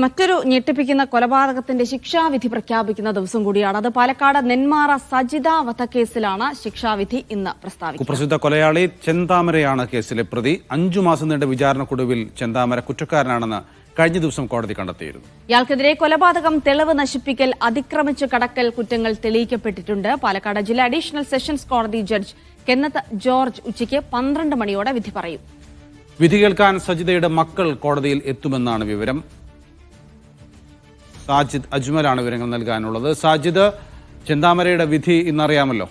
മറ്റൊരു ഞെട്ടിപ്പിക്കുന്ന കൊലപാതകത്തിന്റെ ശിക്ഷാവിധി പ്രഖ്യാപിക്കുന്ന ദിവസം കൂടിയാണ്. അത് പാലക്കാട് നെന്മാറ സജിത വധക്കേസിലാണ് ശിക്ഷാവിധി ഇന്ന് പ്രസ്താവിക്കുന്നത്. കുപ്രസിദ്ധ കൊലയാളി ചെന്താമരയാണ് കേസിലെ പ്രതി. 5 മാസം നീണ്ട വിചാരണക്കൊടുവിൽ ചെന്താമര കുറ്റക്കാരനാണെന്ന് കഴിഞ്ഞ ദിവസം കോടതി കണ്ടെത്തിയിരുന്നു. ഇയാൾക്കെതിരെ കൊലപാതകം, തെളിവ് നശിപ്പിക്കൽ, അതിക്രമിച്ചു കടക്കൽ കുറ്റങ്ങൾ തെളിയിക്കപ്പെട്ടിട്ടുണ്ട്. പാലക്കാട് ജില്ലാ അഡീഷണൽ സെഷൻസ് കോടതി ജഡ്ജ് കെന്നത്ത് ജോർജ് ഉച്ചയ്ക്ക് 12 മണിയോടെ വിധി പറയും. വിധി കേൾക്കാൻ സജിതയുടെ മക്കൾ കോടതിയിൽ എത്തുമെന്നാണ് വിവരം. സാജിദ് അജ്മലാണ് വിവരങ്ങൾ നൽകാനുള്ളത്. സാജിദ്, ചെന്താമരയുടെ വിധി ഇന്നറിയാമല്ലോ.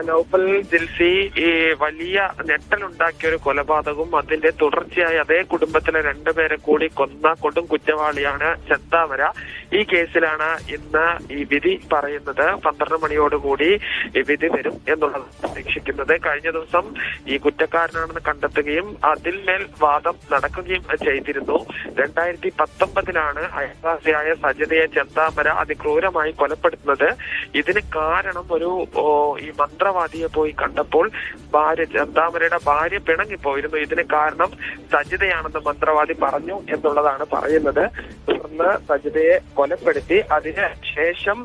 നൗഫൽ, ജിൽസി, ഈ വലിയ ഞെട്ടലുണ്ടാക്കിയ ഒരു കൊലപാതകവും അതിന്റെ തുടർച്ചയായി അതേ കുടുംബത്തിലെ 2 പേരെ കൂടി കൊന്ന കൊടും കുറ്റവാളിയാണ് ചെന്താമര. ഈ കേസിലാണ് ഇന്ന് ഈ വിധി പറയുന്നത്. 12 മണിയോടുകൂടി ഈ വിധി വരും എന്നുള്ളത് പ്രതീക്ഷിക്കുന്നത്. കഴിഞ്ഞ ദിവസം ഈ കുറ്റക്കാരനാണെന്ന് കണ്ടെത്തുകയും അതിന്മേൽ വാദം നടക്കുകയും ചെയ്തിരുന്നു. 2019 അയൽവാസിയായ സജിതയെ ചെന്താമര അതിക്രൂരമായി കൊലപ്പെടുത്തുന്നത്. ഇതിന് കാരണം ഈ മന്ത്രവാദിയെ പോയി കണ്ടപ്പോൾ ചെന്താമരയുടെ ഭാര്യ പിണങ്ങിപ്പോയിരുന്നു. ഇതിന് കാരണം സജിതയാണെന്ന് മന്ത്രവാദി പറഞ്ഞു എന്നുള്ളതാണ് പറയുന്നത്. തുടർന്ന് സജിതയെ കൊലപ്പെടുത്തി. അതിന് ശേഷം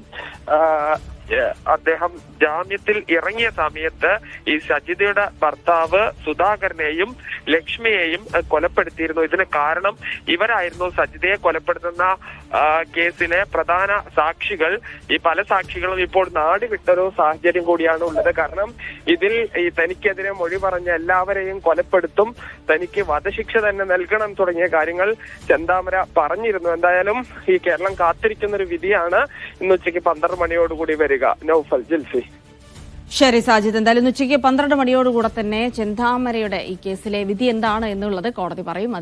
അദ്ദേഹം ജാമ്യത്തിൽ ഇറങ്ങിയ സമയത്ത് ഈ സജിതയുടെ ഭർത്താവ് സുധാകരനെയും ലക്ഷ്മിയെയും കൊലപ്പെടുത്തിയിരുന്നു. ഇതിന് കാരണം ഇവരായിരുന്നു. സജിതയെ കൊലപ്പെടുത്തുന്ന കേസിലെ പ്രധാന സാക്ഷികൾ, ഈ പല സാക്ഷികളും ഇപ്പോൾ നാട് വിട്ടൊരു സാഹചര്യം കൂടിയാണ് ഉള്ളത്. കാരണം ഇതിൽ ഈ തനിക്കെതിരെ മൊഴി പറഞ്ഞ എല്ലാവരെയും കൊലപ്പെടുത്തും, തനിക്ക് വധശിക്ഷ തന്നെ നൽകണം തുടങ്ങിയ കാര്യങ്ങൾ ചെന്താമര പറഞ്ഞിരുന്നു. എന്തായാലും ഈ കേരളം കാത്തിരിക്കുന്ന ഒരു വിധിയാണ് ഇന്ന് ഉച്ചയ്ക്ക് 12 മണിയോടുകൂടി വരിക. നൗഫൽ, ജിൽസി. ശരി സാജിദ്, എന്തായാലും ഉച്ചയ്ക്ക് 12 മണിയോടുകൂടെ തന്നെ ചെന്താമരയുടെ ഈ കേസിലെ വിധി എന്താണ് എന്നുള്ളത് കോടതി പറയും.